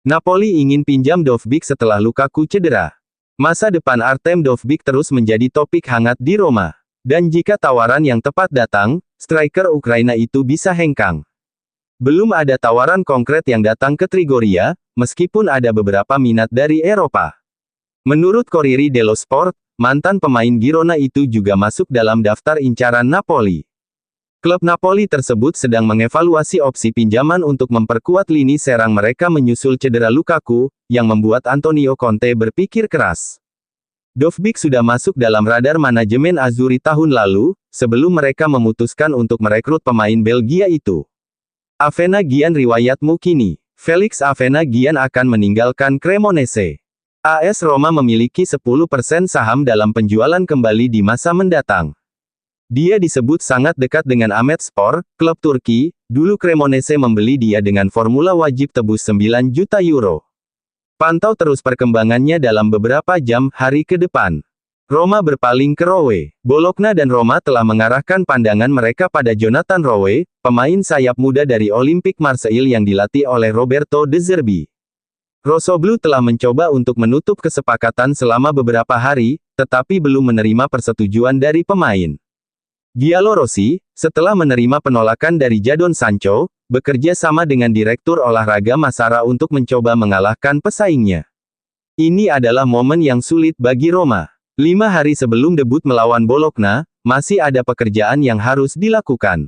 Napoli ingin pinjam Dovbyk setelah Lukaku cedera. Masa depan Artem Dovbyk terus menjadi topik hangat di Roma. Dan jika tawaran yang tepat datang, striker Ukraina itu bisa hengkang. Belum ada tawaran konkret yang datang ke Trigoria, meskipun ada beberapa minat dari Eropa. Menurut Corriere dello Sport, mantan pemain Girona itu juga masuk dalam daftar incaran Napoli. Klub Napoli tersebut sedang mengevaluasi opsi pinjaman untuk memperkuat lini serang mereka menyusul cedera Lukaku, yang membuat Antonio Conte berpikir keras. Dovbyk sudah masuk dalam radar manajemen Azzurri tahun lalu, sebelum mereka memutuskan untuk merekrut pemain Belgia itu. Avena Gyan riwayatmu kini. Felix Avena Gyan akan meninggalkan Cremonese. AS Roma memiliki 10% saham dalam penjualan kembali di masa mendatang. Dia disebut sangat dekat dengan Ahmetspor, klub Turki. Dulu Cremonese membeli dia dengan formula wajib tebus 9 juta euro. Pantau terus perkembangannya dalam beberapa jam, hari ke depan. Roma berpaling ke Rowe. Bologna dan Roma telah mengarahkan pandangan mereka pada Jonathan Rowe, pemain sayap muda dari Olympique Marseille yang dilatih oleh Roberto De Zerbi. Rossoblu telah mencoba untuk menutup kesepakatan selama beberapa hari, tetapi belum menerima persetujuan dari pemain. Giallorossi, setelah menerima penolakan dari Jadon Sancho, bekerja sama dengan Direktur Olahraga Massara untuk mencoba mengalahkan pesaingnya. Ini adalah momen yang sulit bagi Roma. 5 hari sebelum debut melawan Bologna, masih ada pekerjaan yang harus dilakukan.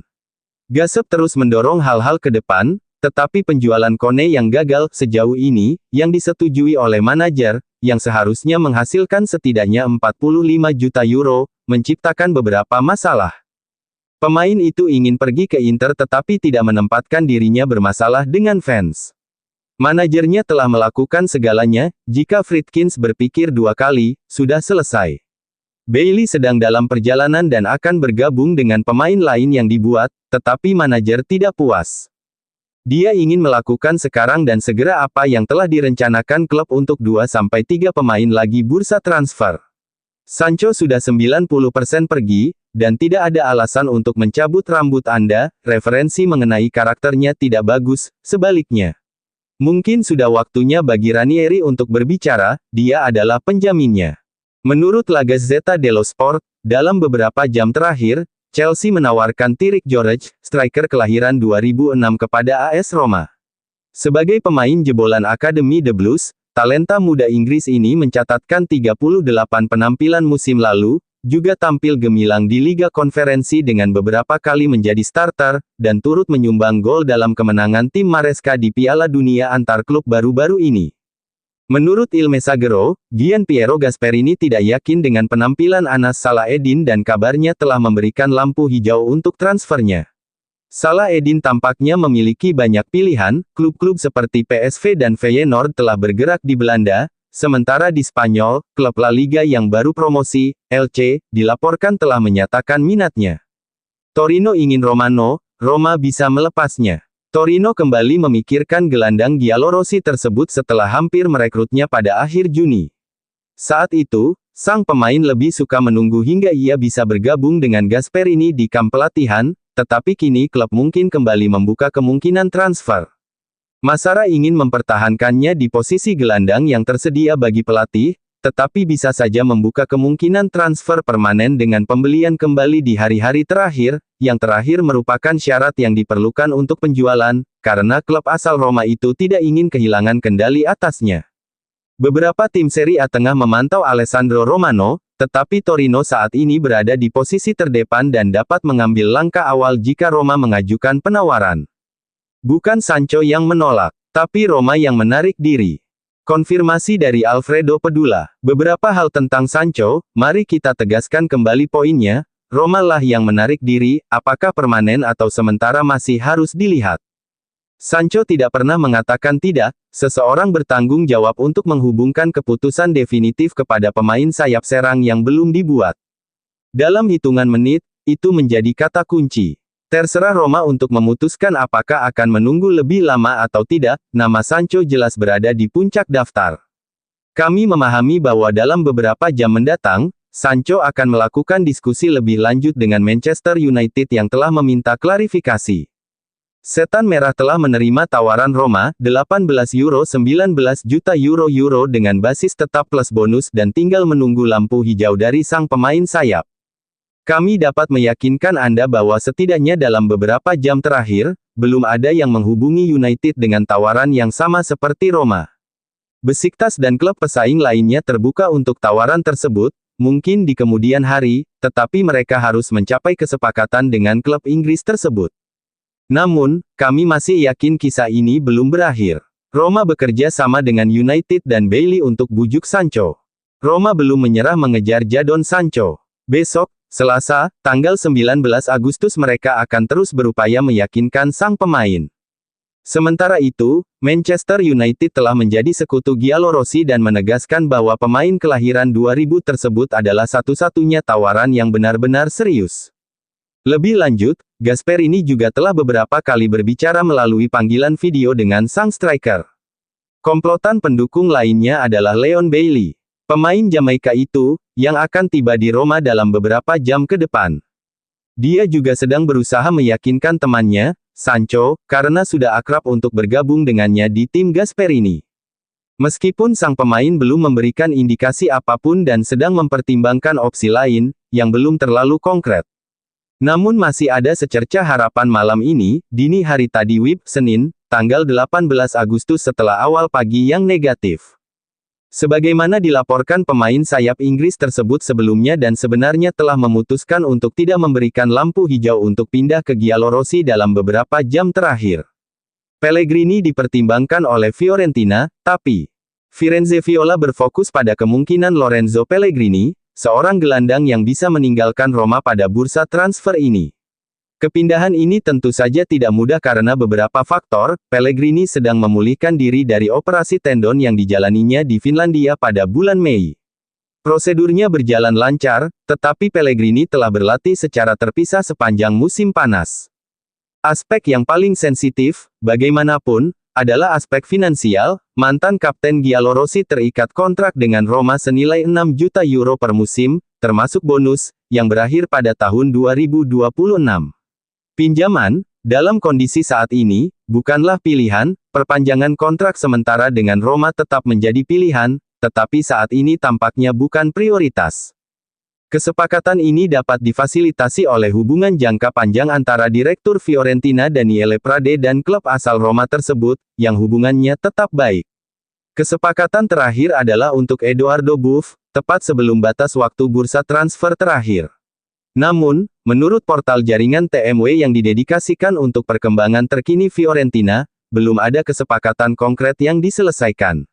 Gasep terus mendorong hal-hal ke depan, tetapi penjualan Kone yang gagal sejauh ini, yang disetujui oleh manajer, yang seharusnya menghasilkan setidaknya 45 juta euro, menciptakan beberapa masalah. Pemain itu ingin pergi ke Inter tetapi tidak menempatkan dirinya bermasalah dengan fans. Manajernya telah melakukan segalanya, jika Friedkins berpikir 2 kali, sudah selesai. Bailey sedang dalam perjalanan dan akan bergabung dengan pemain lain yang dibuat, tetapi manajer tidak puas. Dia ingin melakukan sekarang dan segera apa yang telah direncanakan klub untuk 2-3 pemain lagi bursa transfer. Sancho sudah 90% pergi, dan tidak ada alasan untuk mencabut rambut Anda. Referensi mengenai karakternya tidak bagus, sebaliknya. Mungkin sudah waktunya bagi Ranieri untuk berbicara, dia adalah penjaminnya. Menurut La Gazzetta dello Sport, dalam beberapa jam terakhir, Chelsea menawarkan Tyrick George, striker kelahiran 2006 kepada AS Roma. Sebagai pemain jebolan Akademi The Blues, talenta muda Inggris ini mencatatkan 38 penampilan musim lalu, juga tampil gemilang di Liga Konferensi dengan beberapa kali menjadi starter, dan turut menyumbang gol dalam kemenangan tim Maresca di Piala Dunia antar klub baru-baru ini. Menurut Il Messaggero, Gian Piero Gasperini tidak yakin dengan penampilan Anas Salah-Eddin dan kabarnya telah memberikan lampu hijau untuk transfernya. Salah-Eddin tampaknya memiliki banyak pilihan, klub-klub seperti PSV dan Feyenoord telah bergerak di Belanda, sementara di Spanyol, klub La Liga yang baru promosi, LC, dilaporkan telah menyatakan minatnya. Torino ingin Romano, Roma bisa melepasnya. Torino kembali memikirkan gelandang Giallorossi tersebut setelah hampir merekrutnya pada akhir Juni. Saat itu, sang pemain lebih suka menunggu hingga ia bisa bergabung dengan Gasperini di kamp pelatihan, tetapi kini klub mungkin kembali membuka kemungkinan transfer. Massara ingin mempertahankannya di posisi gelandang yang tersedia bagi pelatih, tetapi bisa saja membuka kemungkinan transfer permanen dengan pembelian kembali di hari-hari terakhir, yang terakhir merupakan syarat yang diperlukan untuk penjualan, karena klub asal Roma itu tidak ingin kehilangan kendali atasnya. Beberapa tim Serie A tengah memantau Alessandro Romano, tetapi Torino saat ini berada di posisi terdepan dan dapat mengambil langkah awal jika Roma mengajukan penawaran. Bukan Sancho yang menolak, tapi Roma yang menarik diri. Konfirmasi dari Alfredo Pedula. Beberapa hal tentang Sancho, mari kita tegaskan kembali poinnya. Roma lah yang menarik diri, apakah permanen atau sementara masih harus dilihat. Sancho tidak pernah mengatakan tidak, seseorang bertanggung jawab untuk menghubungkan keputusan definitif kepada pemain sayap serang yang belum dibuat. Dalam hitungan menit, itu menjadi kata kunci. Terserah Roma untuk memutuskan apakah akan menunggu lebih lama atau tidak, nama Sancho jelas berada di puncak daftar. Kami memahami bahwa dalam beberapa jam mendatang, Sancho akan melakukan diskusi lebih lanjut dengan Manchester United yang telah meminta klarifikasi. Setan Merah telah menerima tawaran Roma, €18 19 juta euro dengan basis tetap plus bonus dan tinggal menunggu lampu hijau dari sang pemain sayap. Kami dapat meyakinkan Anda bahwa setidaknya dalam beberapa jam terakhir, belum ada yang menghubungi United dengan tawaran yang sama seperti Roma. Besiktas dan klub pesaing lainnya terbuka untuk tawaran tersebut, mungkin di kemudian hari, tetapi mereka harus mencapai kesepakatan dengan klub Inggris tersebut. Namun, kami masih yakin kisah ini belum berakhir. Roma bekerja sama dengan United dan Bailey untuk bujuk Sancho. Roma belum menyerah mengejar Jadon Sancho. Besok, Selasa, tanggal 19 Agustus mereka akan terus berupaya meyakinkan sang pemain. Sementara itu, Manchester United telah menjadi sekutu Giallorossi dan menegaskan bahwa pemain kelahiran 2000 tersebut adalah satu-satunya tawaran yang benar-benar serius. Lebih lanjut, Gasperini juga telah beberapa kali berbicara melalui panggilan video dengan sang striker. Komplotan pendukung lainnya adalah Leon Bailey, pemain Jamaika itu, yang akan tiba di Roma dalam beberapa jam ke depan. Dia juga sedang berusaha meyakinkan temannya, Sancho, karena sudah akrab untuk bergabung dengannya di tim Gasperini. Meskipun sang pemain belum memberikan indikasi apapun dan sedang mempertimbangkan opsi lain, yang belum terlalu konkret. Namun masih ada secercah harapan malam ini, dini hari tadi WIB, Senin, tanggal 18 Agustus setelah awal pagi yang negatif. Sebagaimana dilaporkan pemain sayap Inggris tersebut sebelumnya dan sebenarnya telah memutuskan untuk tidak memberikan lampu hijau untuk pindah ke Giallorossi dalam beberapa jam terakhir. Pellegrini dipertimbangkan oleh Fiorentina, tapi Firenze Viola berfokus pada kemungkinan Lorenzo Pellegrini, seorang gelandang yang bisa meninggalkan Roma pada bursa transfer ini. Kepindahan ini tentu saja tidak mudah karena beberapa faktor. Pellegrini sedang memulihkan diri dari operasi tendon yang dijalaninya di Finlandia pada bulan Mei. Prosedurnya berjalan lancar, tetapi Pellegrini telah berlatih secara terpisah sepanjang musim panas. Aspek yang paling sensitif, bagaimanapun, adalah aspek finansial. Mantan kapten Giallorossi terikat kontrak dengan Roma senilai €6 juta per musim, termasuk bonus, yang berakhir pada tahun 2026. Pinjaman, dalam kondisi saat ini, bukanlah pilihan. Perpanjangan kontrak sementara dengan Roma tetap menjadi pilihan, tetapi saat ini tampaknya bukan prioritas. Kesepakatan ini dapat difasilitasi oleh hubungan jangka panjang antara Direktur Fiorentina Daniele Prade dan klub asal Roma tersebut, yang hubungannya tetap baik. Kesepakatan terakhir adalah untuk Edoardo Buff, tepat sebelum batas waktu bursa transfer terakhir. Namun, menurut portal jaringan TMW yang didedikasikan untuk perkembangan terkini Fiorentina, belum ada kesepakatan konkret yang diselesaikan.